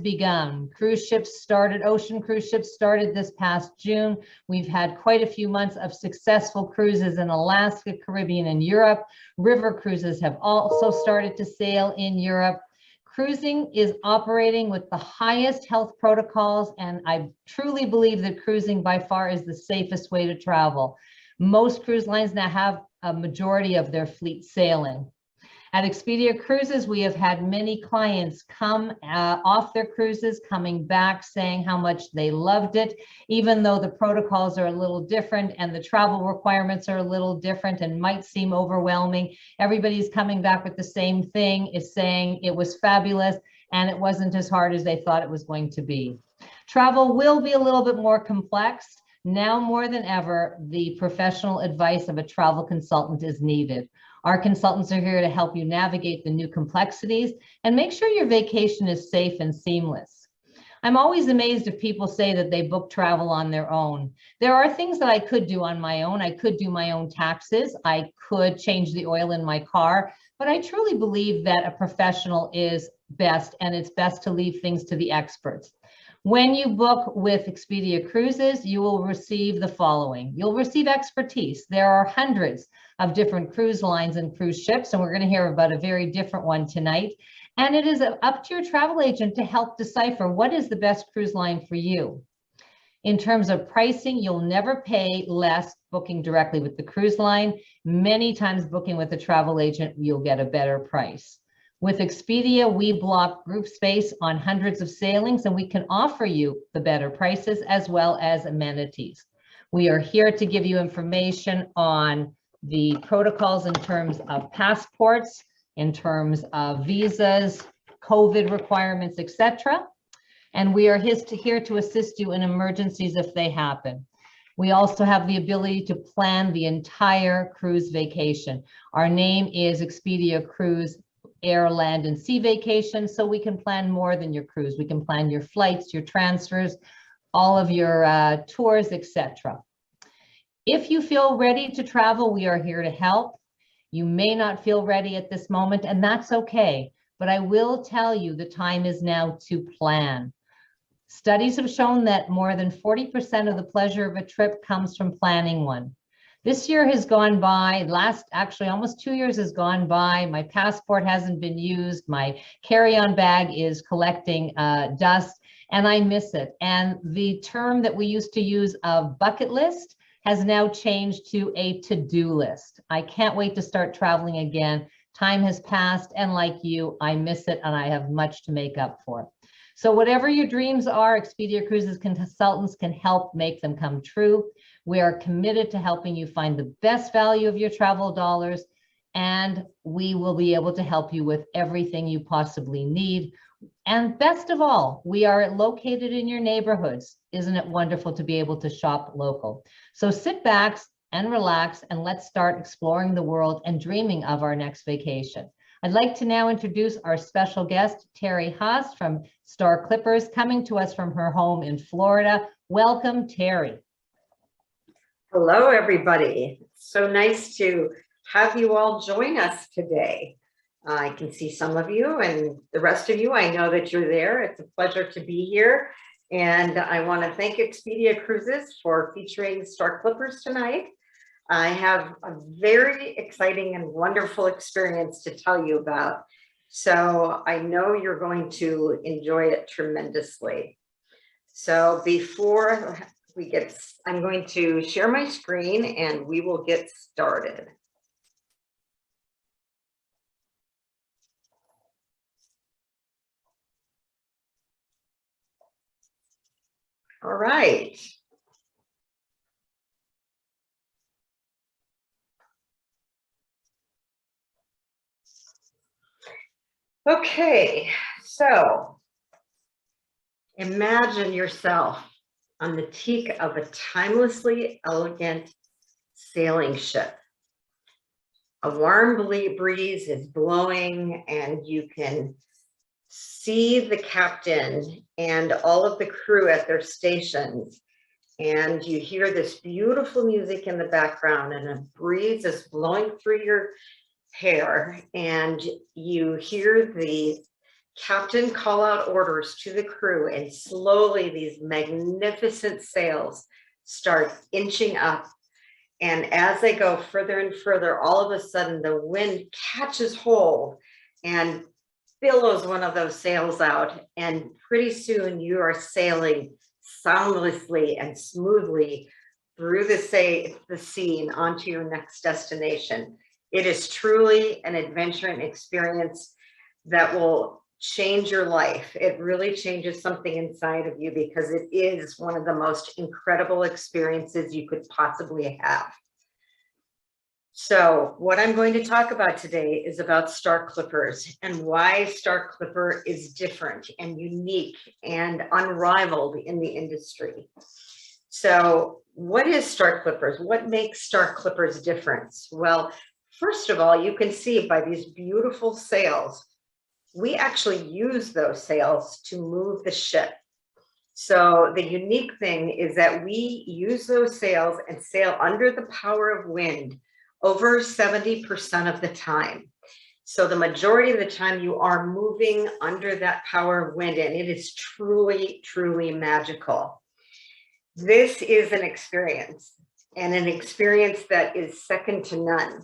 begun. Cruise ships started, ocean cruise ships started this past June. We've had quite a few months of successful cruises in Alaska, Caribbean, and Europe. River cruises have also started to sail in Europe. Cruising is operating with the highest health protocols, and I truly believe that cruising by far is the safest way to travel. Most cruise lines now have a majority of their fleet sailing. At Expedia Cruises, we have had many clients come off their cruises, coming back saying how much they loved it, even though the protocols are a little different and the travel requirements are a little different and might seem overwhelming. Everybody's coming back with the same thing, is saying it was fabulous and it wasn't as hard as they thought it was going to be. Travel will be a little bit more complex. Now more than ever, the professional advice of a travel consultant is needed. Our consultants are here to help you navigate the new complexities and make sure your vacation is safe and seamless. I'm always amazed if people say that they book travel on their own. There are things that I could do on my own. I could do my own taxes. I could change the oil in my car, but I truly believe that a professional is best, and it's best to leave things to the experts. When you book with Expedia Cruises, you will receive the following. You'll receive expertise. There are hundreds of different cruise lines and cruise ships, and we're going to hear about a very different one tonight. And it is up to your travel agent to help decipher what is the best cruise line for you. In terms of pricing, you'll never pay less booking directly with the cruise line. Many times booking with a travel agent, you'll get a better price. With Expedia, we block group space on hundreds of sailings, and we can offer you the better prices as well as amenities. We are here to give you information on the protocols in terms of passports, in terms of visas, COVID requirements, etc. And we are here to assist you in emergencies if they happen. We also have the ability to plan the entire cruise vacation. Our name is Expedia Cruise Air, Land, and Sea Vacation, so we can plan more than your cruise. We can plan your flights, your transfers, all of your tours, etc. If you feel ready to travel, we are here to help. You may not feel ready at this moment, and that's okay, but I will tell you the time is now to plan. Studies have shown that more than 40% of the pleasure of a trip comes from planning one. This year has gone by, actually almost 2 years has gone by. My passport hasn't been used. My carry-on bag is collecting dust, and I miss it. And the term that we used to use of bucket list has now changed to a to-do list. I can't wait to start traveling again. Time has passed, and like you, I miss it, and I have much to make up for. So whatever your dreams are, Expedia Cruises consultants can help make them come true. We are committed to helping you find the best value of your travel dollars, and we will be able to help you with everything you possibly need. And best of all, we are located in your neighborhoods. Isn't it wonderful to be able to shop local? So sit back and relax, and let's start exploring the world and dreaming of our next vacation. I'd like to now introduce our special guest, Terry Haas from Star Clippers, coming to us from her home in Florida. Welcome, Terry. Hello, everybody. It's so nice to have you all join us today. I can see some of you, and the rest of you, I know that you're there. It's a pleasure to be here. And I want to thank Expedia Cruises for featuring Star Clippers tonight. I have a very exciting and wonderful experience to tell you about. So I know you're going to enjoy it tremendously. So before I'm going to share my screen and we will get started. All right. Okay, so imagine yourself on the teak of a timelessly elegant sailing ship. A warm breeze is blowing and you can see the captain and all of the crew at their stations. And you hear this beautiful music in the background and a breeze is blowing through your hair, and you hear the captain call out orders to the crew, and slowly these magnificent sails start inching up. And as they go further and further, all of a sudden the wind catches hold and billows one of those sails out. And pretty soon you are sailing soundlessly and smoothly through the sea and onto your next destination. It is truly an adventure and experience that will change your life. It really changes something inside of you because it is one of the most incredible experiences you could possibly have. So what I'm going to talk about today is about Star Clippers and why Star Clipper is different and unique and unrivaled in the industry. So what is Star Clippers? What makes Star Clippers different? Well, first of all, you can see by these beautiful sails, we actually use those sails to move the ship. So the unique thing is that we use those sails and sail under the power of wind over 70% of the time. So the majority of the time you are moving under that power of wind, and it is truly, truly magical. This is an experience, and an experience that is second to none.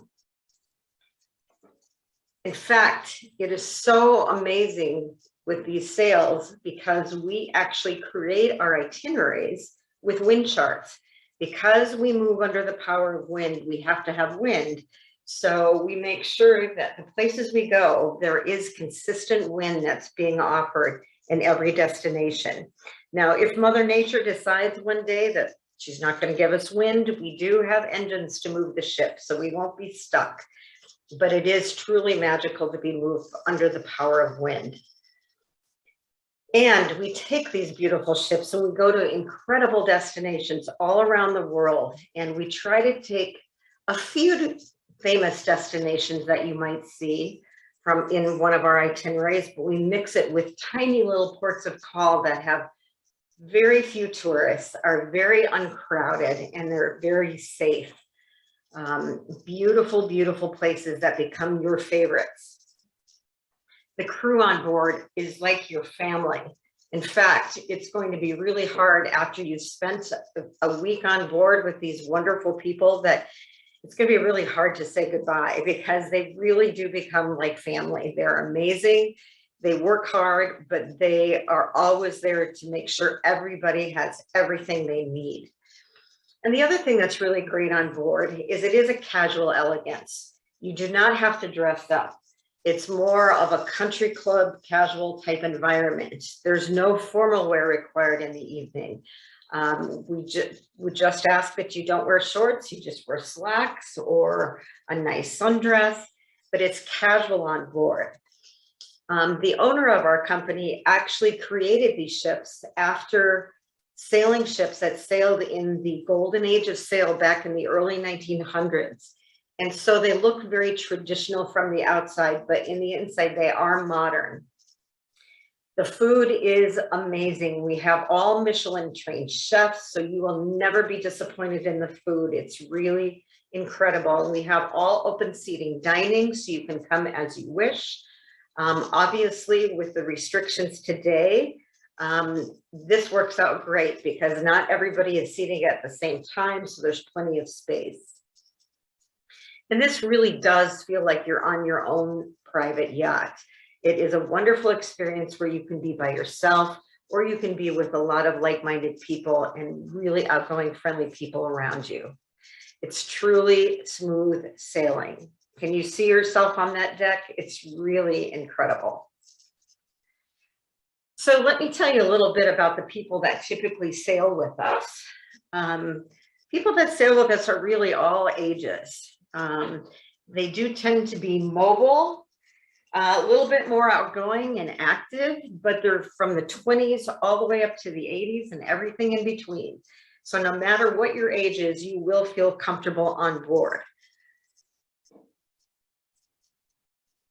In fact, it is so amazing with these sails because we actually create our itineraries with wind charts. Because we move under the power of wind, we have to have wind. So we make sure that the places we go, there is consistent wind that's being offered in every destination. Now, if Mother Nature decides one day that she's not going to give us wind, we do have engines to move the ship, so we won't be stuck. But it is truly magical to be moved under the power of wind. And we take these beautiful ships and we go to incredible destinations all around the world. And we try to take a few famous destinations that you might see from in one of our itineraries, but we mix it with tiny little ports of call that have very few tourists, are very uncrowded, and they're very safe. Beautiful, beautiful places that become your favorites. The crew on board is like your family. In fact, it's going to be really hard after you've spent a week on board with these wonderful people that it's going to be really hard to say goodbye because they really do become like family. They're amazing. They work hard, but they are always there to make sure everybody has everything they need. And the other thing that's really great on board is it is a casual elegance. You do not have to dress up. It's more of a country club casual type environment. There's no formal wear required in the evening. We just ask that you don't wear shorts, you just wear slacks or a nice sundress, but it's casual on board. The owner of our company actually created these ships after sailing ships that sailed in the golden age of sail back in the early 1900s. And so they look very traditional from the outside, but in the inside, they are modern. The food is amazing. We have all Michelin trained chefs, so you will never be disappointed in the food. It's really incredible. We have all open seating dining, so you can come as you wish. Obviously, with the restrictions today, this works out great because not everybody is seating at the same time, so there's plenty of space. And this really does feel like you're on your own private yacht. It is a wonderful experience where you can be by yourself or you can be with a lot of like-minded people and really outgoing, friendly people around you. It's truly smooth sailing. Can you see yourself on that deck? It's really incredible. So let me tell you a little bit about the people that typically sail with us. People that sail with us are really all ages. They do tend to be mobile, a little bit more outgoing and active, but they're from the 20s all the way up to the 80s and everything in between. So no matter what your age is, you will feel comfortable on board.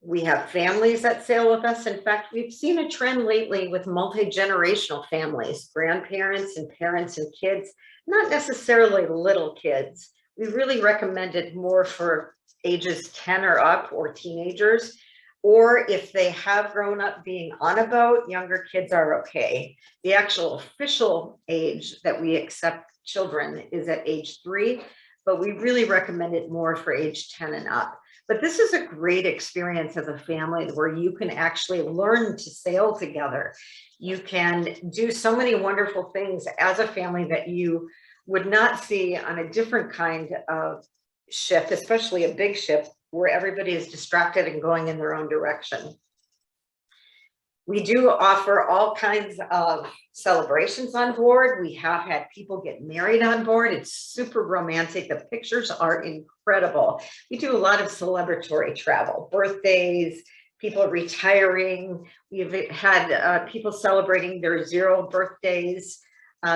We have families that sail with us. In fact, we've seen a trend lately with multi-generational families, grandparents and parents and kids, not necessarily little kids. We really recommend it more for ages 10 or up or teenagers. or if they have grown up being on a boat, younger kids are okay. The actual official age that we accept children is at age 3, but we really recommend it more for age 10 and up. But this is a great experience as a family where you can actually learn to sail together. You can do so many wonderful things as a family that you would not see on a different kind of ship, especially a big ship where everybody is distracted and going in their own direction. We do offer all kinds of celebrations on board. We have had people get married on board. It's super romantic. The pictures are incredible. We do a lot of celebratory travel, birthdays, people retiring. We've had people celebrating their 0 birthdays.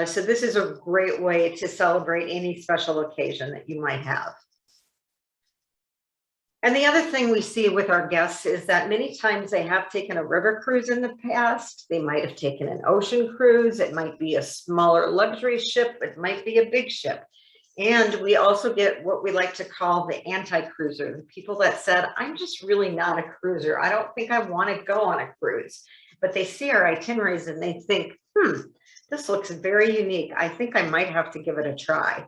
So this is a great way to celebrate any special occasion that you might have. And the other thing we see with our guests is that many times they have taken a river cruise in the past. They might have taken an ocean cruise. It might be a smaller luxury ship. It might be a big ship. And we also get what we like to call the anti-cruiser, the people that said, I'm just really not a cruiser. I don't think I want to go on a cruise. But they see our itineraries and they think, this looks very unique. I think I might have to give it a try.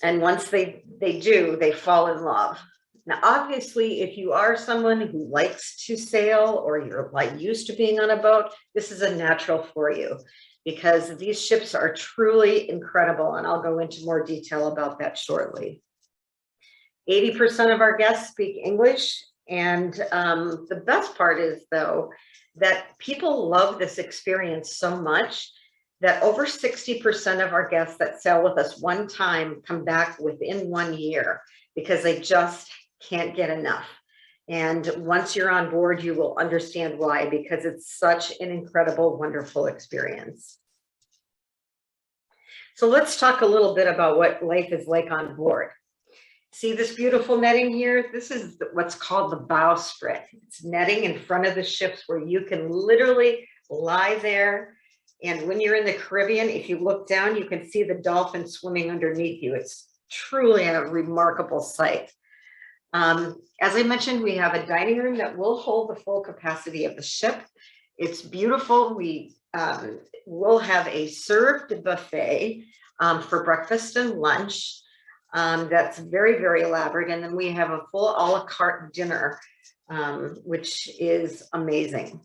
And once they do, they fall in love. Now, obviously, if you are someone who likes to sail or you're like used to being on a boat, this is a natural for you because these ships are truly incredible. And I'll go into more detail about that shortly. 80% of our guests speak English. And the best part is, though, that people love this experience so much that over 60% of our guests that sail with us one time come back within 1 year because they just can't get enough. And once you're on board, you will understand why, because it's such an incredible, wonderful experience. So let's talk a little bit about what life is like on board. See this beautiful netting here? This is what's called the bowsprit. It's netting in front of the ships where you can literally lie there. And when you're in the Caribbean, if you look down, you can see the dolphins swimming underneath you. It's truly a remarkable sight. As I mentioned, we have a dining room that will hold the full capacity of the ship. It's beautiful. We will have a served buffet for breakfast and lunch. That's very, very elaborate. And then we have a full a la carte dinner, which is amazing.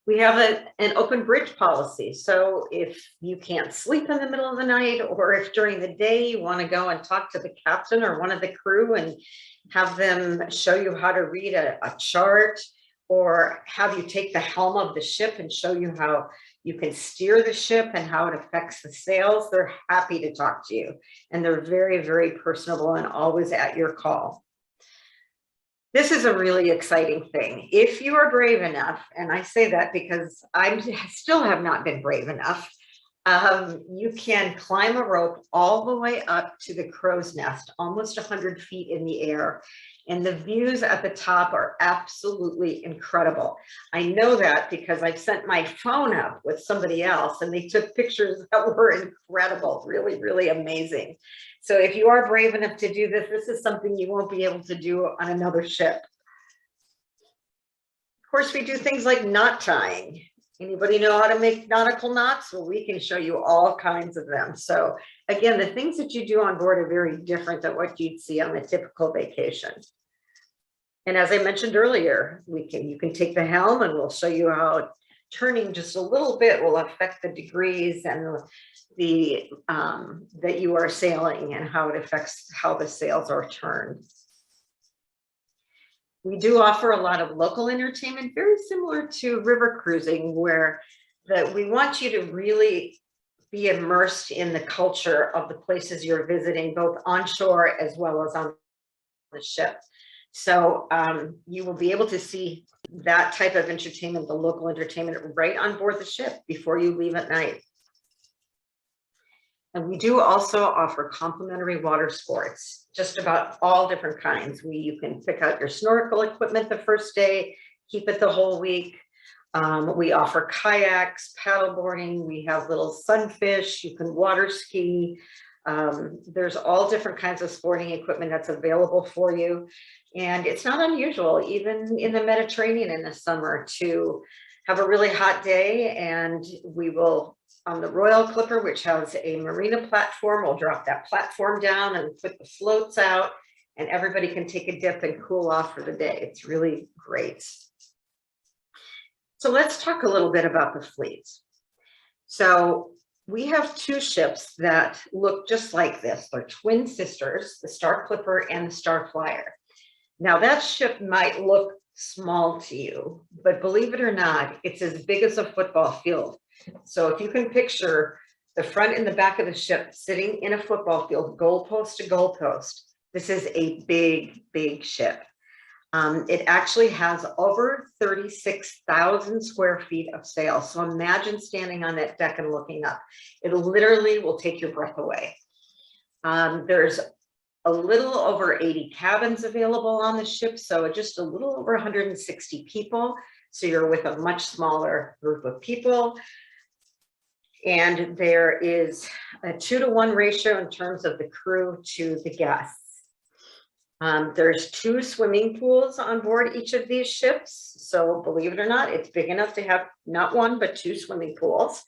We have an open bridge policy. So if you can't sleep in the middle of the night, or if during the day you want to go and talk to the captain or one of the crew and have them show you how to read a chart, or have you take the helm of the ship and show you how you can steer the ship and how it affects the sails, they're happy to talk to you. And they're very, very personable and always at your call. This is a really exciting thing. If you are brave enough, and I say that because I still have not been brave enough, you can climb a rope all the way up to the crow's nest, almost 100 feet in the air. And the views at the top are absolutely incredible. I know that because I've sent my phone up with somebody else and they took pictures that were incredible, really, really amazing. So if you are brave enough to do this, this is something you won't be able to do on another ship. Of course, we do things like knot tying. Anybody know how to make nautical knots? Well, we can show you all kinds of them. So again, the things that you do on board are very different than what you'd see on a typical vacation. And as I mentioned earlier, you can take the helm and we'll show you how turning just a little bit will affect the degrees and the that you are sailing and how it affects how the sails are turned. We do offer a lot of local entertainment, very similar to river cruising, where we want you to really be immersed in the culture of the places you're visiting, both onshore as well as on the ship. So you will be able to see that type of entertainment, the local entertainment, right on board the ship before you leave at night. And we do also offer complimentary water sports, just about all different kinds. You can pick out your snorkel equipment the first day, keep it the whole week. We offer kayaks, paddleboarding, we have little sunfish, you can water ski. There's all different kinds of sporting equipment that's available for you. And it's not unusual, even in the Mediterranean in the summer, to have a really hot day. And we will, on the Royal Clipper, which has a Marina Platform, we'll drop that platform down and put the floats out, and everybody can take a dip and cool off for the day. It's really great. So let's talk a little bit about the fleet. So we have two ships that look just like this. They're twin sisters, the Star Clipper and the Star Flyer. Now that ship might look small to you, but believe it or not, it's as big as a football field. So if you can picture the front and the back of the ship sitting in a football field, goalpost to goalpost, this is a big, big ship. It actually has over 36,000 square feet of sail. So imagine standing on that deck and looking up. It literally will take your breath away. There's a little over 80 cabins available on the ship, so just a little over 160 people. So you're with a much smaller group of people. And there is a 2-to-1 ratio in terms of the crew to the guests. There's 2 swimming pools on board each of these ships. So believe it or not, it's big enough to have not 1, but 2 swimming pools.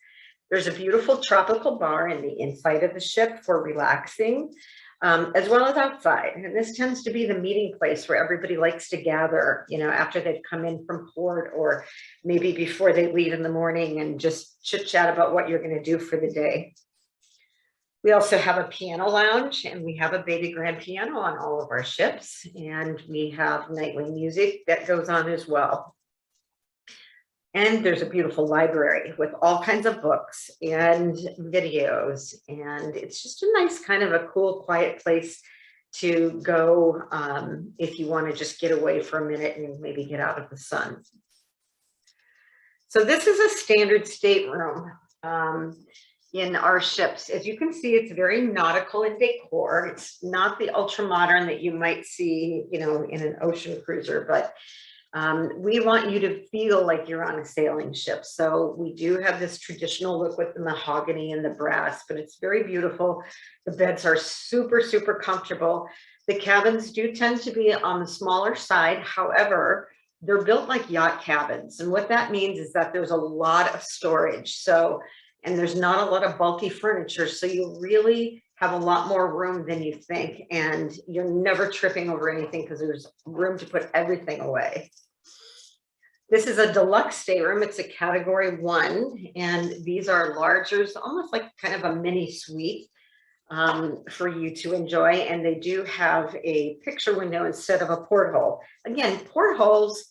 There's a beautiful tropical bar in the inside of the ship for relaxing, as well as outside. And this tends to be the meeting place where everybody likes to gather, you know, after they've come in from port, or maybe before they leave in the morning, and just chit chat about what you're going to do for the day. We also have a piano lounge, and we have a baby grand piano on all of our ships, and we have nightly music that goes on as well. And there's a beautiful library with all kinds of books and videos, and it's just a nice kind of a cool, quiet place to go if you want to just get away for a minute and maybe get out of the sun. So this is a standard stateroom in our ships. As you can see, it's very nautical in decor. It's not the ultra modern that you might see, you know, in an ocean cruiser, but we want you to feel like you're on a sailing ship. So we do have this traditional look with the mahogany and the brass, but it's very beautiful. The beds are super, super comfortable. The cabins do tend to be on the smaller side. However, they're built like yacht cabins. And what that means is that there's a lot of storage. So, and there's not a lot of bulky furniture. So you really have a lot more room than you think. And you're never tripping over anything because there's room to put everything away. This is a deluxe stateroom. It's a category 1. And these are larger, almost like kind of a mini suite for you to enjoy. And they do have a picture window instead of a porthole. Again, portholes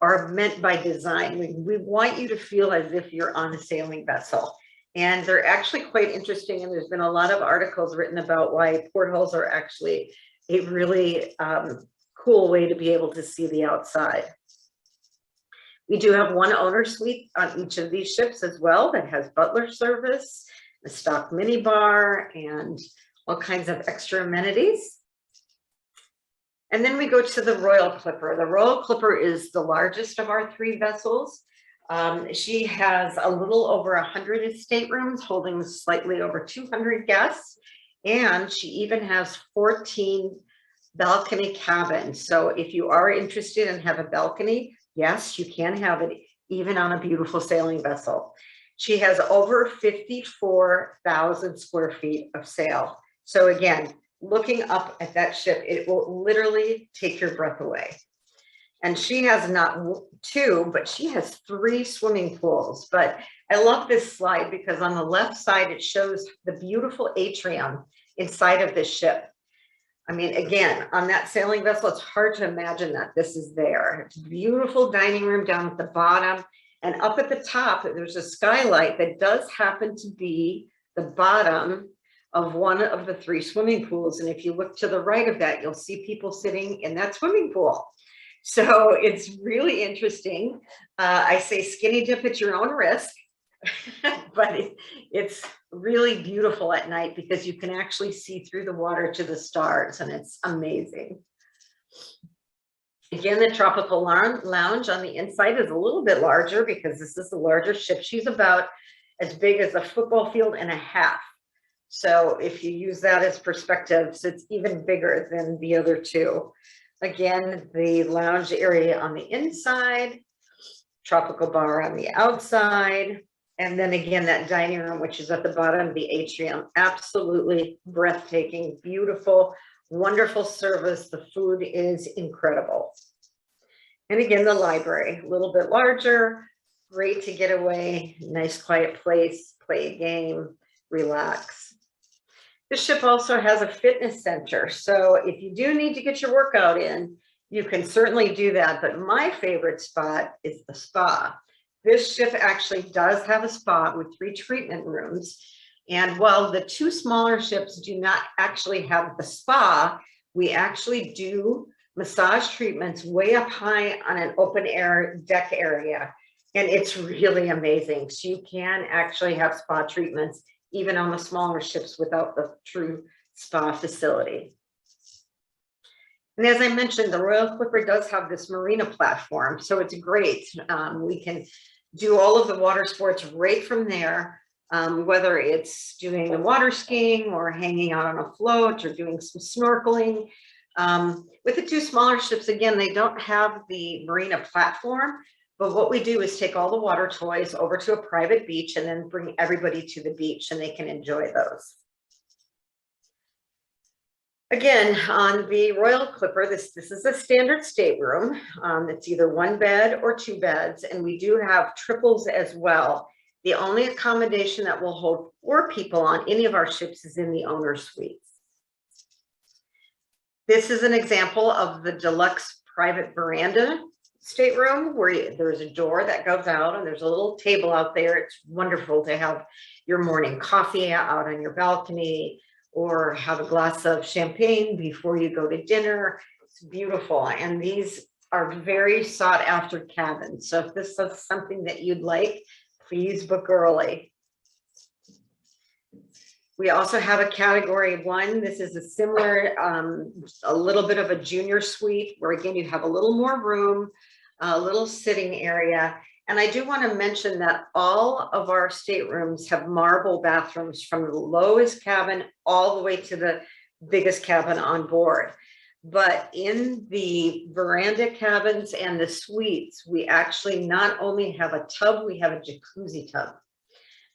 are meant by design. We want you to feel as if you're on a sailing vessel. And they're actually quite interesting. And there's been a lot of articles written about why portholes are actually a really cool way to be able to see the outside. We do have 1 owner suite on each of these ships as well that has butler service, a stock minibar, and all kinds of extra amenities. And then we go to the Royal Clipper. The Royal Clipper is the largest of our 3 vessels. She has a little over 100 staterooms, holding slightly over 200 guests, and she even has 14 balcony cabins. So if you are interested and have a balcony, yes, you can have it even on a beautiful sailing vessel. She has over 54,000 square feet of sail. So again, looking up at that ship, it will literally take your breath away. And she has not 2, but she has 3 swimming pools. But I love this slide because on the left side, it shows the beautiful atrium inside of this ship. I mean, again, on that sailing vessel, it's hard to imagine that this is there. It's a beautiful dining room down at the bottom. And up at the top, there's a skylight that does happen to be the bottom of one of the 3 swimming pools. And if you look to the right of that, you'll see people sitting in that swimming pool. So it's really interesting. I say skinny dip at your own risk, but it's really beautiful at night because you can actually see through the water to the stars, and it's amazing. Again, the tropical lounge on the inside is a little bit larger because this is a larger ship. She's about as big as a football field and a half. So if you use that as perspectives, it's even bigger than the other two. Again, the lounge area on the inside, tropical bar on the outside, and then again, that dining room, which is at the bottom of the atrium. Absolutely breathtaking, beautiful, wonderful service. The food is incredible. And again, the library, a little bit larger, great to get away, nice quiet place, play a game, relax. The ship also has a fitness center. So if you do need to get your workout in, you can certainly do that. But my favorite spot is the spa. This ship actually does have a spa with 3 treatment rooms. And while the 2 smaller ships do not actually have the spa, we actually do massage treatments way up high on an open air deck area. And it's really amazing. So you can actually have spa treatments even on the smaller ships without the true spa facility. And as I mentioned, the Royal Clipper does have this Marina Platform, so it's great. We can do all of the water sports right from there, whether it's doing the water skiing or hanging out on a float or doing some snorkeling. With the 2 smaller ships, again, they don't have the Marina Platform, but what we do is take all the water toys over to a private beach and then bring everybody to the beach and they can enjoy those. Again, on the Royal Clipper, this is a standard stateroom. It's either 1 bed or 2 beds, and we do have triples as well. The only accommodation that will hold 4 people on any of our ships is in the owner's suites. This is an example of the deluxe private veranda stateroom where there's a door that goes out and there's a little table out there. It's wonderful to have your morning coffee out on your balcony or have a glass of champagne before you go to dinner. It's beautiful. And these are very sought after cabins. So if this is something that you'd like, please book early. We also have a category 1. This is a similar, a little bit of a junior suite where again, you have a little more room, a little sitting area. And I do want to mention that all of our staterooms have marble bathrooms from the lowest cabin all the way to the biggest cabin on board. But in the veranda cabins and the suites, we actually not only have a tub, we have a jacuzzi tub.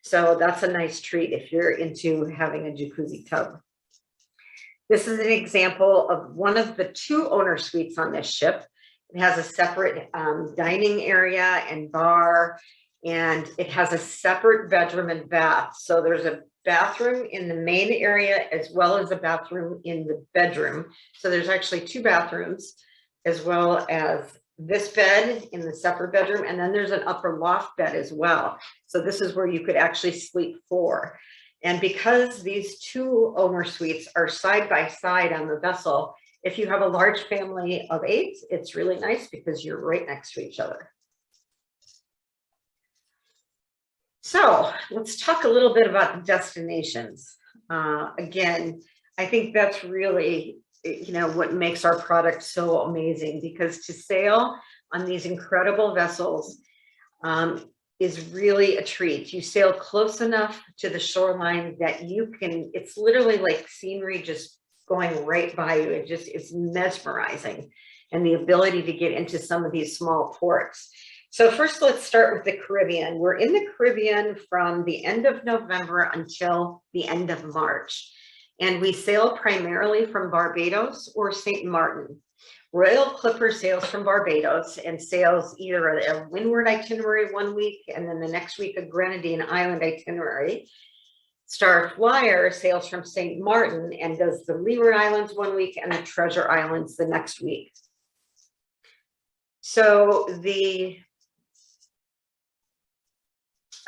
So that's a nice treat if you're into having a jacuzzi tub. This is an example of one of the 2 owner suites on this ship. It has a separate dining area and bar, and it has a separate bedroom and bath. So there's a bathroom in the main area as well as a bathroom in the bedroom. So there's actually 2 bathrooms as well as this bed in the separate bedroom. And then there's an upper loft bed as well. So this is where you could actually sleep 4. And because these 2 owner suites are side by side on the vessel, if you have a large family of 8, it's really nice because you're right next to each other. So let's talk a little bit about the destinations. Again, I think that's really, what makes our product so amazing, because to sail on these incredible vessels is really a treat. You sail close enough to the shoreline that you can, it's literally like scenery just going right by you. It's mesmerizing, and the ability to get into some of these small ports. So first, let's start with the Caribbean. We're in the Caribbean from the end of November until the end of March. And we sail primarily from Barbados or St. Martin. Royal Clipper sails from Barbados and sails either a windward itinerary 1 week and then the next week a Grenadine Island itinerary. Star Flyer sails from St. Martin and does the Leeward Islands 1 week and the Treasure Islands the next week. So the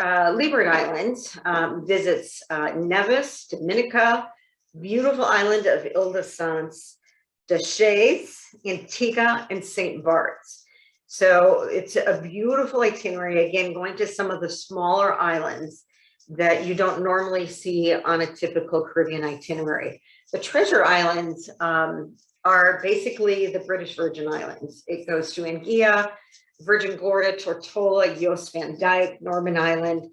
Leeward Islands visits Nevis, Dominica, beautiful island of Ile-de-France, Deschutes, Antigua, and St. Bart's. So it's a beautiful itinerary, again, going to some of the smaller islands that you don't normally see on a typical Caribbean itinerary. The Treasure Islands are basically the British Virgin Islands. It goes to Anguilla, Virgin Gorda, Tortola, Jost Van Dyke, Norman Island.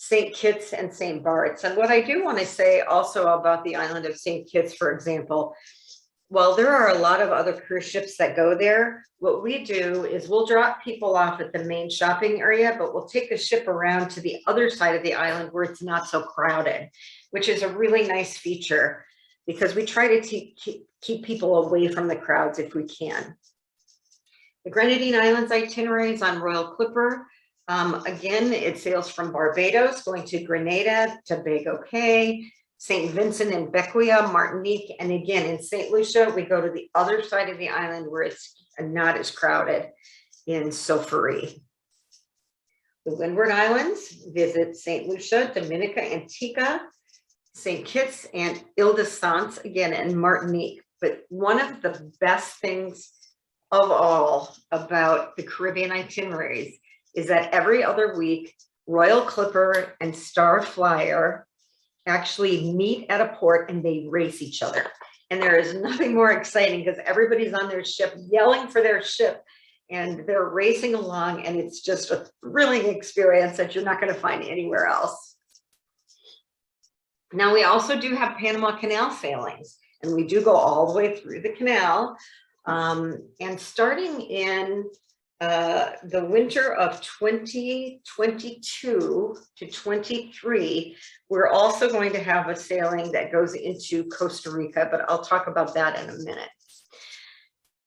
St. Kitts and St. Bart's. And what I do want to say also about the island of St. Kitts, for example, well, there are a lot of other cruise ships that go there. What we do is we'll drop people off at the main shopping area, but we'll take the ship around to the other side of the island where it's not so crowded, which is a really nice feature because we try to keep people away from the crowds if we can. The Grenadine Islands itinerary is on Royal Clipper. Again, it sails from Barbados, going to Grenada, Tobago Cay, St. Vincent and Bequia, Martinique, and again in St. Lucia, we go to the other side of the island where it's not as crowded in Soufriere. The Windward Islands visit St. Lucia, Dominica, Antigua, St. Kitts, and Ile-de-France, again in Martinique. But one of the best things of all about the Caribbean itineraries is that every other week, Royal Clipper and Star Flyer actually meet at a port and they race each other. And there is nothing more exciting because everybody's on their ship yelling for their ship and they're racing along, and it's just a thrilling experience that you're not going to find anywhere else. Now, we also do have Panama Canal sailings, and we do go all the way through the canal. And starting in the winter of 2022 to 23, we're also going to have a sailing that goes into Costa Rica, but I'll talk about that in a minute.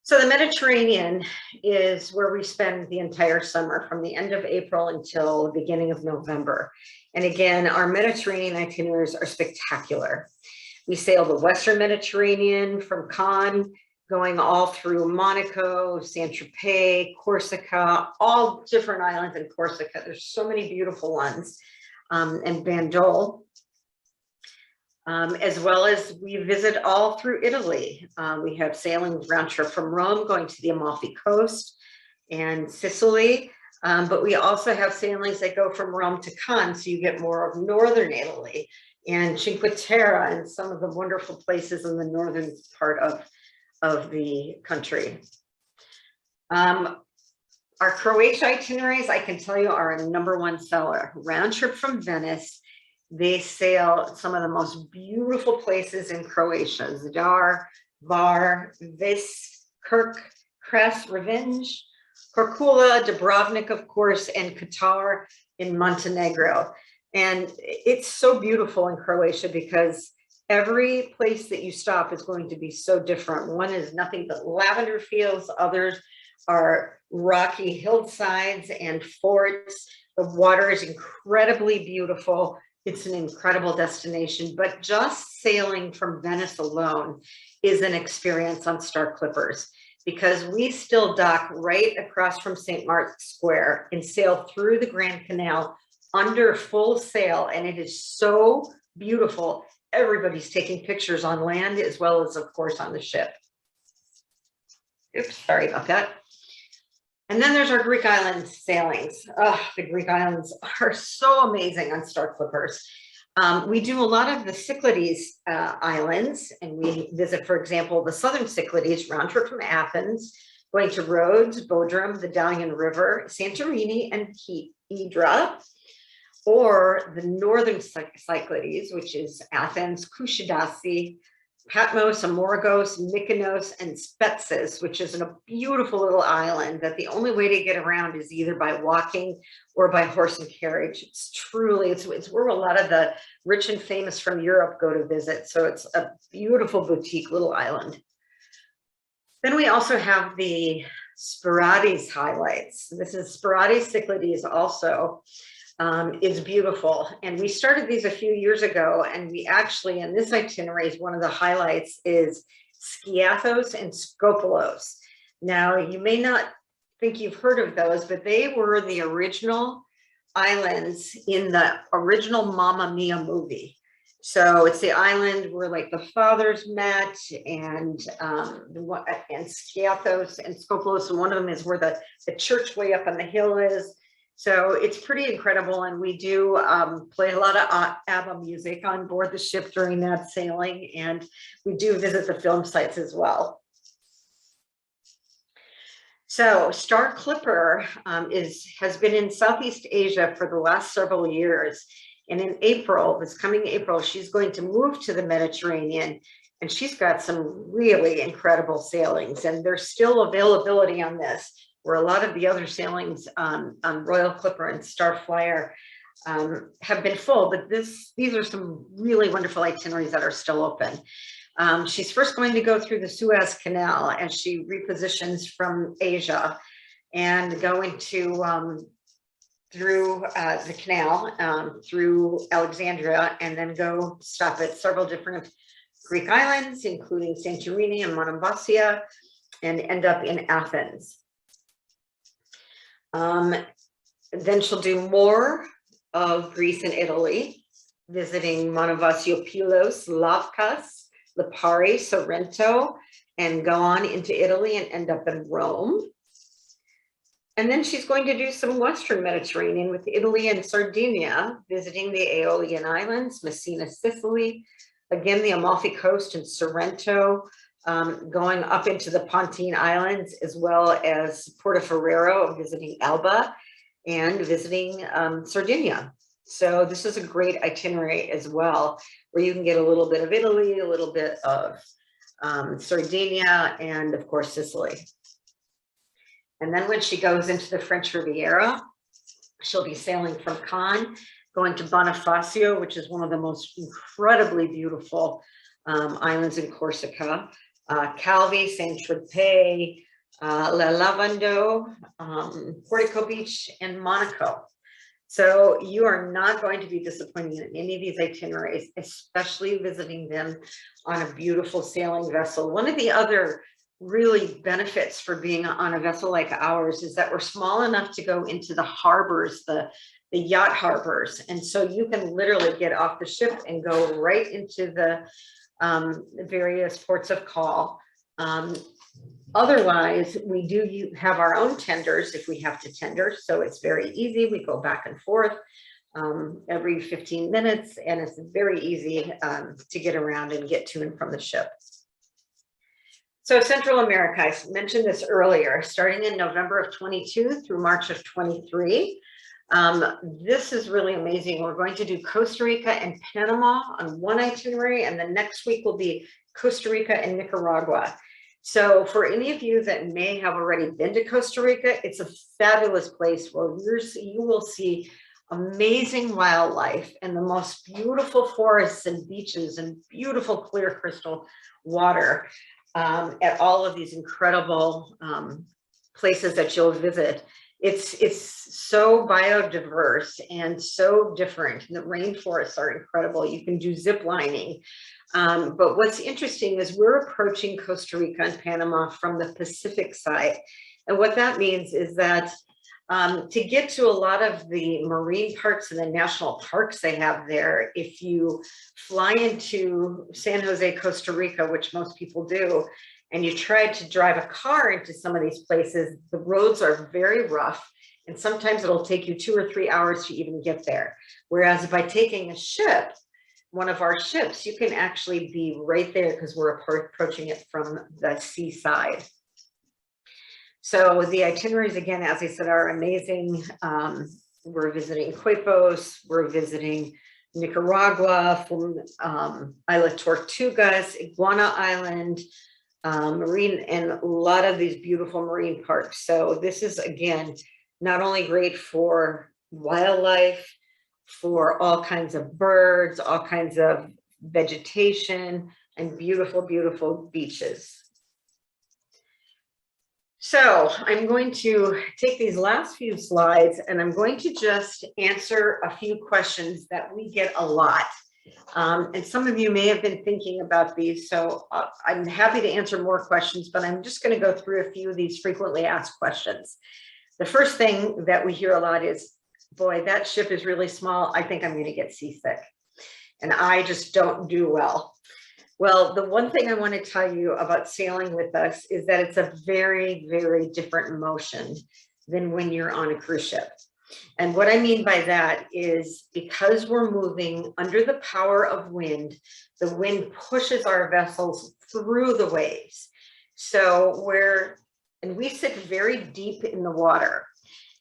So the Mediterranean is where we spend the entire summer from the end of April until the beginning of November. And again, our Mediterranean itineraries are spectacular. We sail the Western Mediterranean from Cannes, going all through Monaco, Saint-Tropez, Corsica, all different islands in Corsica. There's so many beautiful ones, and Bandol, as well as we visit all through Italy. We have sailings round trip from Rome going to the Amalfi Coast and Sicily, but we also have sailings that go from Rome to Cannes, so you get more of northern Italy and Cinque Terre and some of the wonderful places in the northern part of the country. Our Croatia itineraries, I can tell you, are a #1 seller. Round trip from Venice, they sail some of the most beautiful places in Croatia: Zadar, Var, Vis, Kirk, Kres, Revenge, Korčula, Dubrovnik, of course, and Katar in Montenegro. And it's so beautiful in Croatia because every place that you stop is going to be so different. One is nothing but lavender fields. Others are rocky hillsides and forts. The water is incredibly beautiful. It's an incredible destination, but just sailing from Venice alone is an experience on Star Clippers because we still dock right across from St. Mark's Square and sail through the Grand Canal under full sail. And it is so beautiful. Everybody's taking pictures on land as well as, of course, on the ship. Oops, sorry about that. And then there's our Greek Islands sailings. Oh, the Greek Islands are so amazing on Star Clippers. We do a lot of the Cyclades islands, and we visit, for example, the southern Cyclades, round trip from Athens, going to Rhodes, Bodrum, the Dalian River, Santorini, and Hydra. Or the northern Cyclades, which is Athens, Kushidasi, Patmos, Amorgos, Mykonos, and Spetses, which is a beautiful little island that the only way to get around is either by walking or by horse and carriage. It's truly, it's where a lot of the rich and famous from Europe go to visit. So it's a beautiful boutique little island. Then we also have the Sporades highlights. This is Sporades Cyclades also. Is beautiful. And we started these a few years ago, and we actually, in this itinerary, one of the highlights is Skiathos and Skopelos. Now, you may not think you've heard of those, but they were the original islands in the original Mamma Mia movie. So it's the island where like the fathers met, and Skiathos and Skopelos, and one of them is where the church way up on the hill is. So it's pretty incredible, and we do play a lot of ABBA music on board the ship during that sailing, and we do visit the film sites as well. So Star Clipper has been in Southeast Asia for the last several years, And in April, this coming April, she's going to move to the Mediterranean, and she's got some really incredible sailings, and there's still availability on this, where a lot of the other sailings on Royal Clipper and Starflyer have been full, but these are some really wonderful itineraries that are still open. She's first going to go through the Suez Canal as she repositions from Asia and go into through the canal, through Alexandria, and then go stop at several different Greek islands, including Santorini and Monemvasia, and end up in Athens. Then she'll do more of Greece and Italy, visiting Monemvasio, Pylos, Lavkas, Lipari, Sorrento, and go on into Italy and end up in Rome. And then she's going to do some Western Mediterranean with Italy and Sardinia, visiting the Aeolian Islands, Messina, Sicily, again, the Amalfi Coast and Sorrento, going up into the Pontine Islands, as well as Portoferrero, visiting Elba, and visiting Sardinia. So this is a great itinerary as well, where you can get a little bit of Italy, a little bit of Sardinia, and of course, Sicily. And then when she goes into the French Riviera, she'll be sailing from Cannes, going to Bonifacio, which is one of the most incredibly beautiful islands in Corsica, Calvi, Saint-Tropez, La Lavando, Portico Beach, and Monaco. So you are not going to be disappointed in any of these itineraries, especially visiting them on a beautiful sailing vessel. One of the other really benefits for being on a vessel like ours is that we're small enough to go into the harbors, the yacht harbors. And so you can literally get off the ship and go right into the various ports of call. Otherwise, we do have our own tenders if we have to tender. So it's very easy. We go back and forth every 15 minutes, and it's very easy to get around and get to and from the ship. So Central America, I mentioned this earlier, starting in November of 22 through March of 23. This is really amazing. We're going to do Costa Rica and Panama on one itinerary, and the next week will be Costa Rica and Nicaragua. So for any of you that may have already been to Costa Rica, it's a fabulous place where you will see amazing wildlife and the most beautiful forests and beaches and beautiful clear crystal water at all of these incredible places that you'll visit. It's so biodiverse and so different. The rainforests are incredible. You can do zip lining. But what's interesting is we're approaching Costa Rica and Panama from the Pacific side. And what that means is that to get to a lot of the marine parks and the national parks they have there, if you fly into San Jose, Costa Rica, which most people do, and you try to drive a car into some of these places, the roads are very rough, and sometimes it'll take you 2 or 3 hours to even get there. Whereas by taking a ship, one of our ships, you can actually be right there because we're approaching it from the seaside. So the itineraries, again, as I said, are amazing. We're visiting Quepos, we're visiting Nicaragua, from Isla Tortugas, Iguana Island, marine, and a lot of these beautiful marine parks. So this is, again, not only great for wildlife, for all kinds of birds, all kinds of vegetation, and beautiful, beautiful beaches. So I'm going to take these last few slides and I'm going to just answer a few questions that we get a lot. And some of you may have been thinking about these, so I'm happy to answer more questions, but I'm just going to go through a few of these frequently asked questions. The first thing that we hear a lot is, boy, that ship is really small. I think I'm going to get seasick. And I just don't do well. Well, the one thing I want to tell you about sailing with us is that it's a very, very different motion than when you're on a cruise ship. And what I mean by that is because we're moving under the power of wind, the wind pushes our vessels through the waves. So we sit very deep in the water.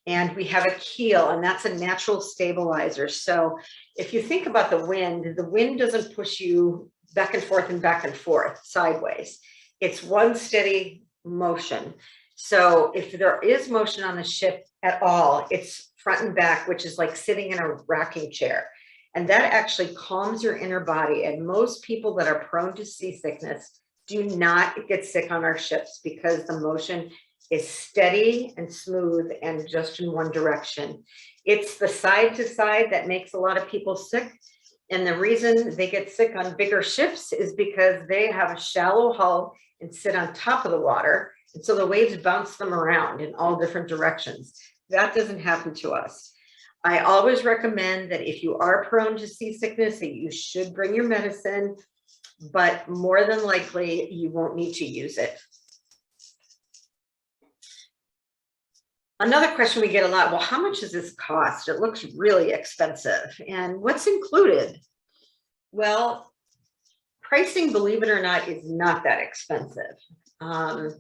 And we have a keel, and that's a natural stabilizer. So if you think about the wind doesn't push you back and forth sideways. It's one steady motion. So if there is motion on the ship at all, it's front and back, which is like sitting in a rocking chair. And that actually calms your inner body. And most people that are prone to seasickness do not get sick on our ships because the motion is steady and smooth and just in one direction. It's the side to side that makes a lot of people sick. And the reason they get sick on bigger ships is because they have a shallow hull and sit on top of the water. And so the waves bounce them around in all different directions. That doesn't happen to us. I always recommend that if you are prone to seasickness, that you should bring your medicine, but more than likely you won't need to use it. Another question we get a lot, well, how much does this cost? It looks really expensive. And what's included? Well, pricing, believe it or not, is not that expensive. A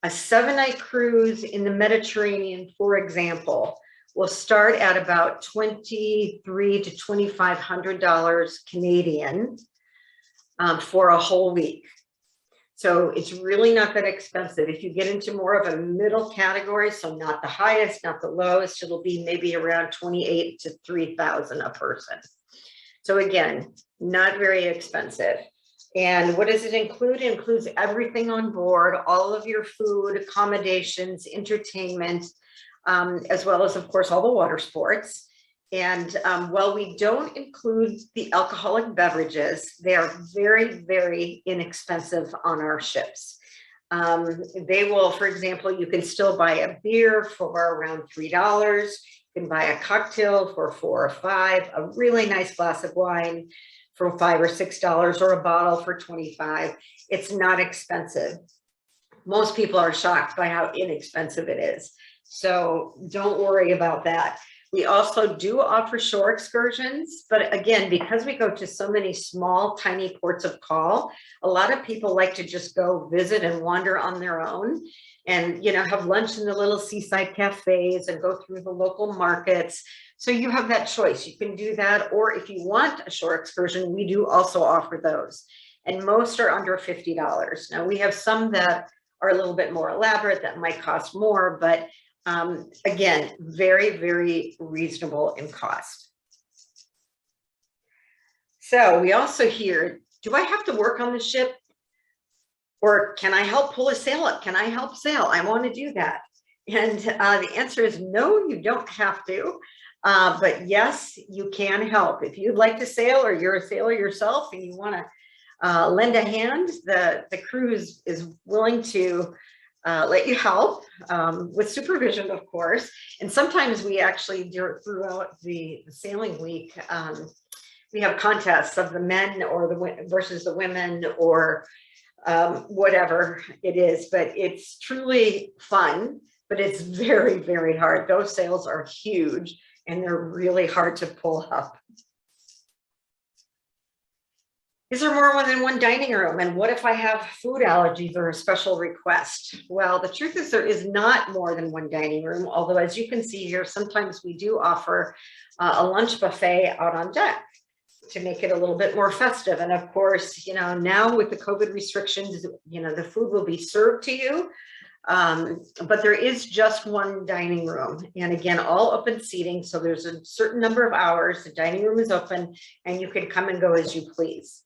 7-night cruise in the Mediterranean, for example, will start at about $2,300 to $2,500 Canadian for a whole week. So it's really not that expensive. If you get into more of a middle category, so not the highest, not the lowest, it'll be maybe around $2,800 to $3,000 a person. So again, not very expensive. And what does it include? It includes everything on board, all of your food, accommodations, entertainment, as well as, of course, all the water sports. And while we don't include the alcoholic beverages, they are very, very inexpensive on our ships. They will, for example, you can still buy a beer for around $3. You can buy a cocktail for $4 or $5, a really nice glass of wine for $5 or $6, or a bottle for $25. It's not expensive. Most people are shocked by how inexpensive it is. So don't worry about that. We also do offer shore excursions, but again, because we go to so many small, tiny ports of call, a lot of people like to just go visit and wander on their own and, you know, have lunch in the little seaside cafes and go through the local markets. So you have that choice. You can do that. Or if you want a shore excursion, we do also offer those. And most are under $50. Now we have some that are a little bit more elaborate that might cost more, but again, very, very reasonable in cost. So we also hear, do I have to work on the ship? Or can I help pull a sail up? Can I help sail? I want to do that. And the answer is no, you don't have to. But yes, you can help. If you'd like to sail or you're a sailor yourself and you want to lend a hand, the cruise is willing to let you help with supervision, of course. And sometimes we actually, throughout the sailing week, we have contests of the men or the versus the women or whatever it is. But it's truly fun, but it's very, very hard. Those sails are huge and they're really hard to pull up. Is there more than one dining room? And what if I have food allergies or a special request? Well, the truth is there is not more than one dining room, although as you can see here, sometimes we do offer a lunch buffet out on deck to make it a little bit more festive. And of course, you know, now with the COVID restrictions, you know, the food will be served to you, but there is just one dining room. And again, all open seating. So there's a certain number of hours, the dining room is open and you can come and go as you please.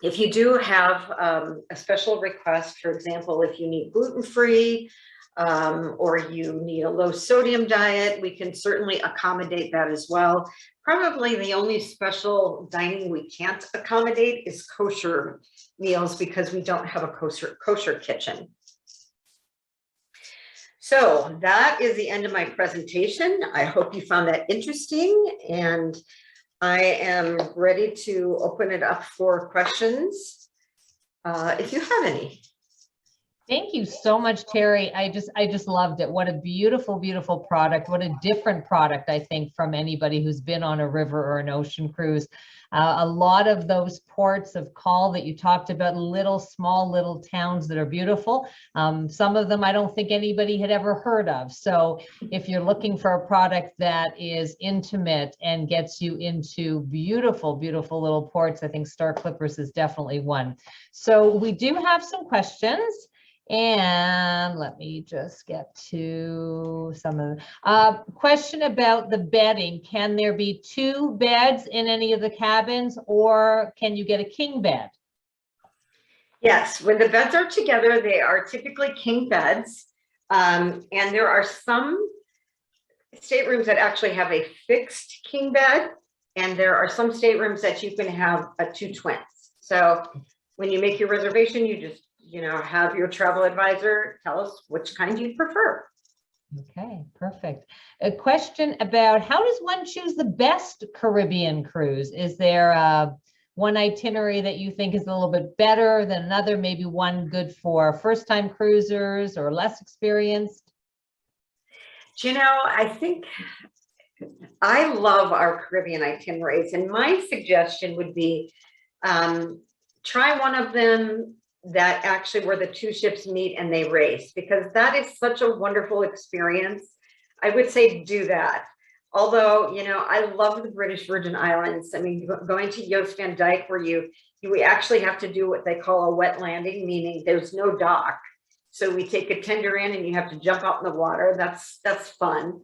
If you do have a special request, for example, if you need gluten-free or you need a low sodium diet, we can certainly accommodate that as well. Probably the only special dining we can't accommodate is kosher meals because we don't have a kosher kitchen. So that is the end of my presentation. I hope you found that interesting, and I am ready to open it up for questions if you have any. Thank you so much, Terry. I just loved it. What a beautiful, beautiful product. What a different product, I think, from anybody who's been on a river or an ocean cruise. A lot of those ports of call that you talked about, small little towns that are beautiful. Some of them I don't think anybody had ever heard of. So if you're looking for a product that is intimate and gets you into beautiful, beautiful little ports, I think Star Clippers is definitely one. So we do have some questions. And let me just get to some of the question about the bedding. Can there be 2 beds in any of the cabins, or can you get a king bed? Yes, when the beds are together, they are typically king beds. And there are some staterooms that actually have a fixed king bed, and there are some staterooms that you can have 2 twins. So when you make your reservation, you just have your travel advisor tell us which kind you prefer. Okay, perfect. A question about how does one choose the best Caribbean cruise? Is there one itinerary that you think is a little bit better than another? Maybe one good for first-time cruisers or less experienced? I think I love our Caribbean itineraries, and my suggestion would be try one of them that actually where the 2 ships meet and they race, because that is such a wonderful experience. I would say do that. Although, I love the British Virgin Islands. I mean, going to Joost van Dyke, where you actually have to do what they call a wet landing, meaning there's no dock. So we take a tender in and you have to jump out in the water. That's fun.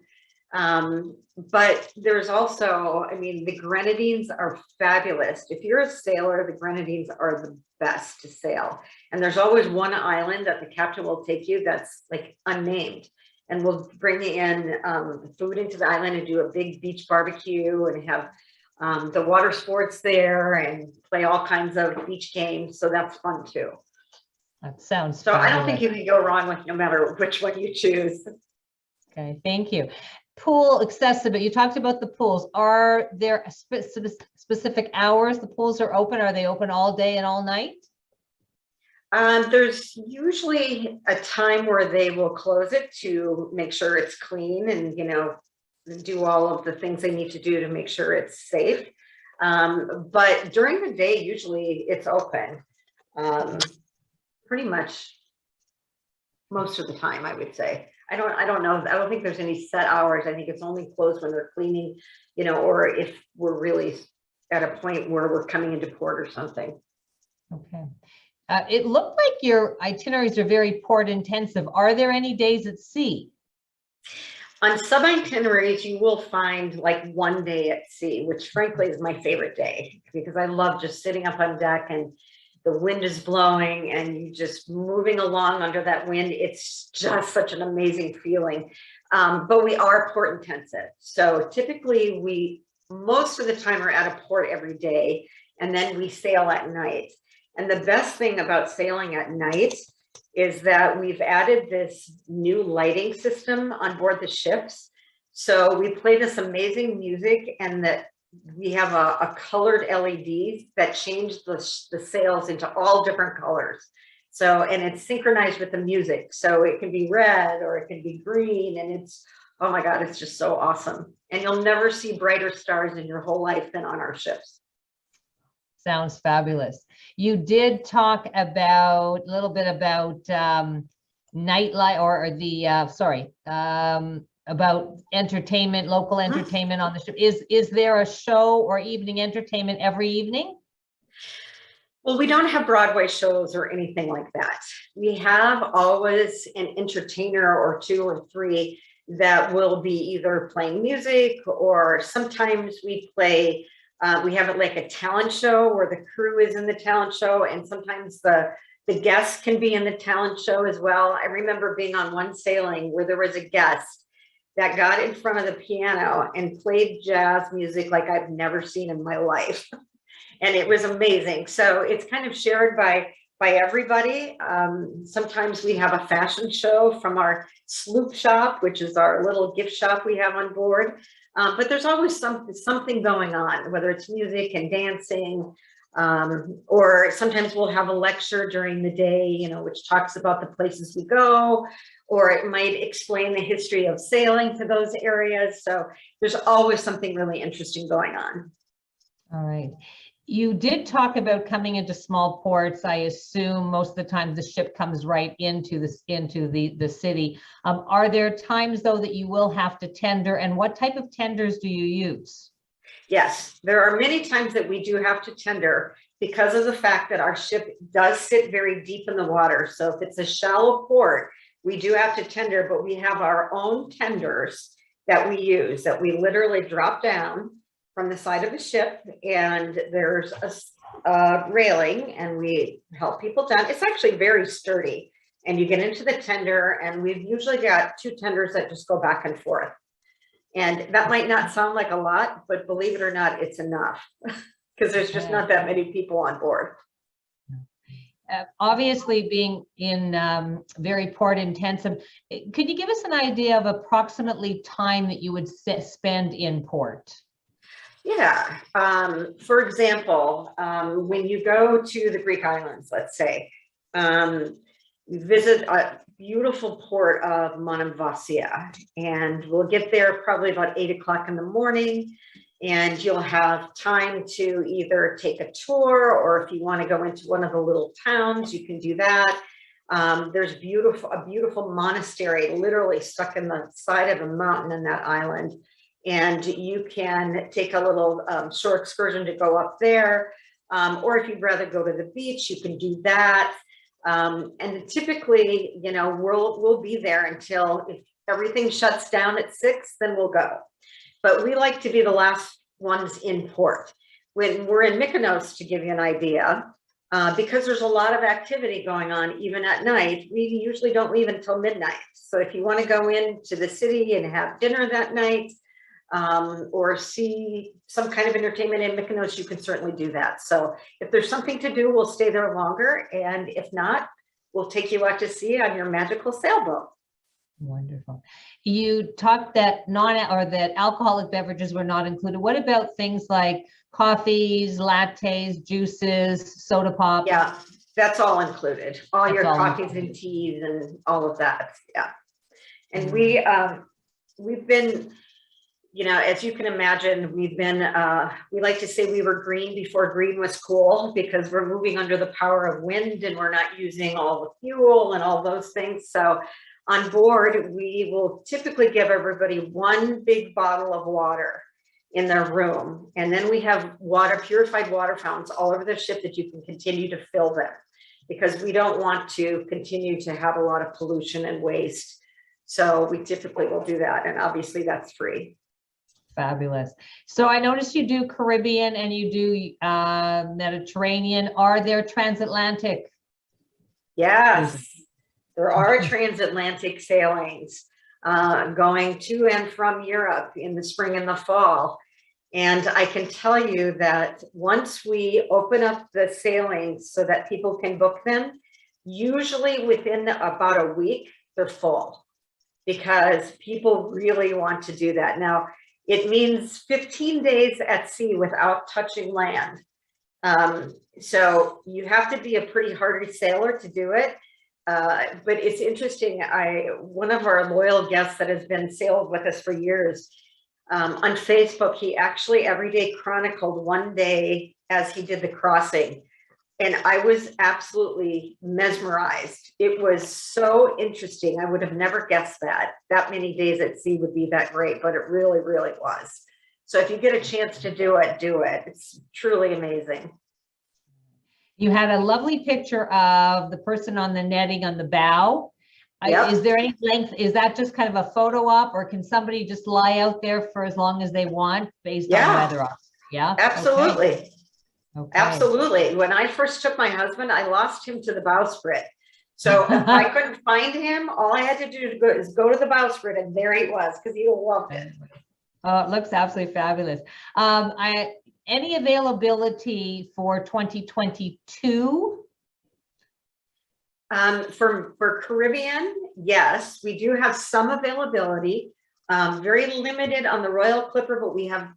But there's also, I mean, the Grenadines are fabulous. If you're a sailor, the Grenadines are the best to sail. And there's always one island that the captain will take you that's like unnamed. And we'll bring you in food into the island and do a big beach barbecue and have the water sports there and play all kinds of beach games. So that's fun too. That sounds so fabulous. I don't think you can go wrong with no matter which one you choose. Okay, thank you. Pool accessibility. You talked about the pools. Are there specific hours the pools are open? Are they open all day and all night? There's usually a time where they will close it to make sure it's clean and, do all of the things they need to do to make sure it's safe. But during the day, usually it's open. Pretty much most of the time, I would say. I don't know. I don't think there's any set hours. I think it's only closed when they're cleaning, or if we're really at a point where we're coming into port or something. Okay. It looked like your itineraries are very port intensive. Are there any days at sea? On sub itineraries, you will find like one day at sea, which frankly is my favorite day, because I love just sitting up on deck and the wind is blowing and you just moving along under that wind. It's just such an amazing feeling. But we are port intensive. So typically we, most of the time, are at a port every day, and then we sail at night. And the best thing about sailing at night is that we've added this new lighting system on board the ships. So we play this amazing music, and that we have a colored LEDs that change the sails into all different colors. So, and it's synchronized with the music. So it can be red or it can be green, and it's, oh my God, it's just so awesome. And you'll never see brighter stars in your whole life than on our ships. Sounds fabulous. You did talk about a little bit about nightlife about entertainment, local entertainment on the ship. Is there a show or evening entertainment every evening? Well, we don't have Broadway shows or anything like that. We have always an entertainer or 2 or 3 that will be either playing music, or sometimes we play, we have it like a talent show where the crew is in the talent show, and sometimes the guests can be in the talent show as well. I remember being on one sailing where there was a guest that got in front of the piano and played jazz music like I've never seen in my life. And it was amazing. So it's kind of shared by everybody. Sometimes we have a fashion show from our sloop shop, which is our little gift shop we have on board. But there's always something going on, whether it's music and dancing. Or sometimes we'll have a lecture during the day, you know, which talks about the places we go, or it might explain the history of sailing to those areas. So there's always something really interesting going on. All right. You did talk about coming into small ports. I assume most of the time the ship comes right into the city. Are there times though that you will have to tender, and what type of tenders do you use? Yes, there are many times that we do have to tender because of the fact that our ship does sit very deep in the water. So if it's a shallow port, we do have to tender, but we have our own tenders that we use, that we literally drop down from the side of the ship, and there's a railing, and we help people down. It's actually very sturdy, and you get into the tender, and we've usually got 2 tenders that just go back and forth. And that might not sound like a lot, but believe it or not, it's enough because there's just not that many people on board. Obviously, being in very port intensive, could you give us an idea of approximately time that you would spend in port? Yeah. For example, when you go to the Greek islands, let's say, you visit a beautiful port of Monemvasia, and we'll get there probably about 8 o'clock in the morning, and you'll have time to either take a tour, or if you want to go into one of the little towns, you can do that. There's a beautiful monastery literally stuck in the side of a mountain in that island. And you can take a little short excursion to go up there. Or if you'd rather go to the beach, you can do that. And typically, you know, we'll be there until, if everything shuts down at 6, then we'll go. But we like to be the last ones in port. When we're in Mykonos, to give you an idea, because there's a lot of activity going on even at night, we usually don't leave until midnight. So if you want to go into the city and have dinner that night, or see some kind of entertainment in Mykonos, you can certainly do that. So if there's something to do, we'll stay there longer. And if not, we'll take you out to sea on your magical sailboat. Wonderful. You talked that that alcoholic beverages were not included. What about things like coffees, lattes, juices, soda pop? Yeah, that's all included. All your coffees and teas and all of that. Yeah. And we've been, you know, as you can imagine, we've been, we like to say we were green before green was cool, because we're moving under the power of wind and we're not using all the fuel and all those things. So on board, we will typically give everybody 1 big bottle of water in their room. And then we have purified water fountains all over the ship that you can continue to fill them, because we don't want to continue to have a lot of pollution and waste. So we typically will do that. And obviously that's free. Fabulous. So I noticed you do Caribbean and you do Mediterranean. Are there transatlantic? Yes, there are transatlantic sailings going to and from Europe in the spring and the fall. And I can tell you that once we open up the sailings so that people can book them, usually within about a week, they're full, because people really want to do that. Now, it means 15 days at sea without touching land. So you have to be a pretty hardy sailor to do it. But it's interesting. One of our loyal guests that has been sailed with us for years, on Facebook, he actually every day chronicled one day as he did the crossing. And I was absolutely mesmerized. It was so interesting. I would have never guessed that many days at sea would be that great, but it really, really was. So if you get a chance to do it, do it. It's truly amazing. You had a lovely picture of the person on the netting on the bow. Yep. Is there any length? Is that just kind of a photo op, or can somebody just lie out there for as long as they want based on weather op? Yeah, absolutely. Okay. Okay. Absolutely. When I first took my husband, I lost him to the bowsprit. So if I couldn't find him, all I had to do is go to the bowsprit, and there he was, because he loved it. Oh, it looks absolutely fabulous. Any availability for 2022? For Caribbean, yes, we do have some availability. Very limited on the Royal Clipper, but we have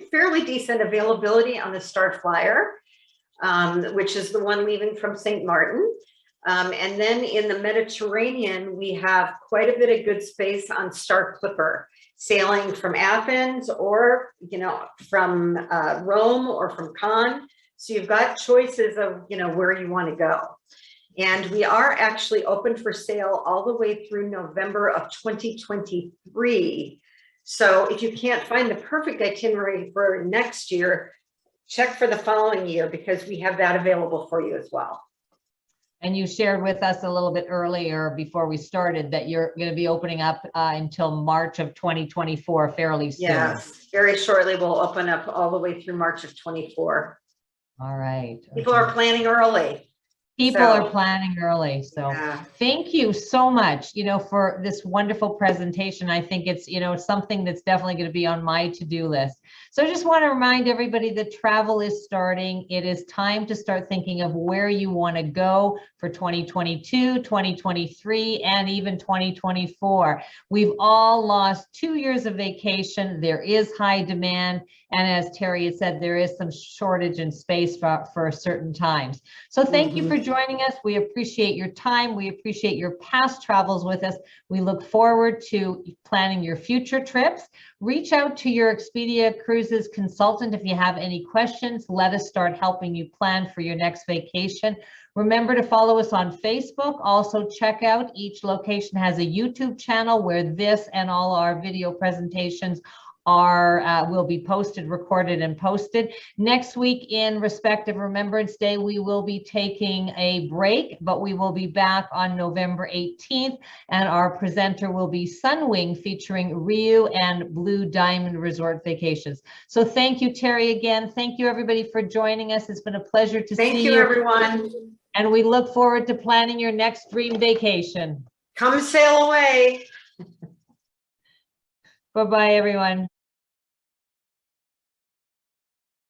fairly decent availability on the Starflyer. which is the one leaving from St. Martin. And then in the Mediterranean, we have quite a bit of good space on Star Clipper, sailing from Athens or, from Rome or from Cannes. So you've got choices of, where you want to go. And we are actually open for sale all the way through November of 2023. So if you can't find the perfect itinerary for next year, check for the following year, because we have that available for you as well. And you shared with us a little bit earlier before we started that you're going to be opening up until March of 2024, fairly soon. Yes, very shortly we'll open up all the way through March of 24. All right. People are planning early. People are planning early. So thank you so much, for this wonderful presentation. I think it's, something that's definitely going to be on my to-do list. So I just want to remind everybody that travel is starting. It is time to start thinking of where you want to go for 2022, 2023, and even 2024. We've all lost 2 years of vacation. There is high demand. And as Terry had said, there is some shortage in space for certain times. So thank you for joining us. We appreciate your time. We appreciate your past travels with us. We look forward to planning your future trips. Reach out to your Expedia Cruises consultant if you have any questions. Let us start helping you plan for your next vacation. Remember to follow us on Facebook. Also check out, each location has a YouTube channel where this and all our video presentations will be posted, recorded, and posted. Next week, in respect of Remembrance Day, we will be taking a break, but we will be back on November 18th, and our presenter will be Sunwing, featuring Riu and Blue Diamond Resort Vacations. So thank you, Terry, again. Thank you, everybody, for joining us. It's been a pleasure to see you. Thank you, everyone. And we look forward to planning your next dream vacation. Come sail away. Bye-bye, everyone.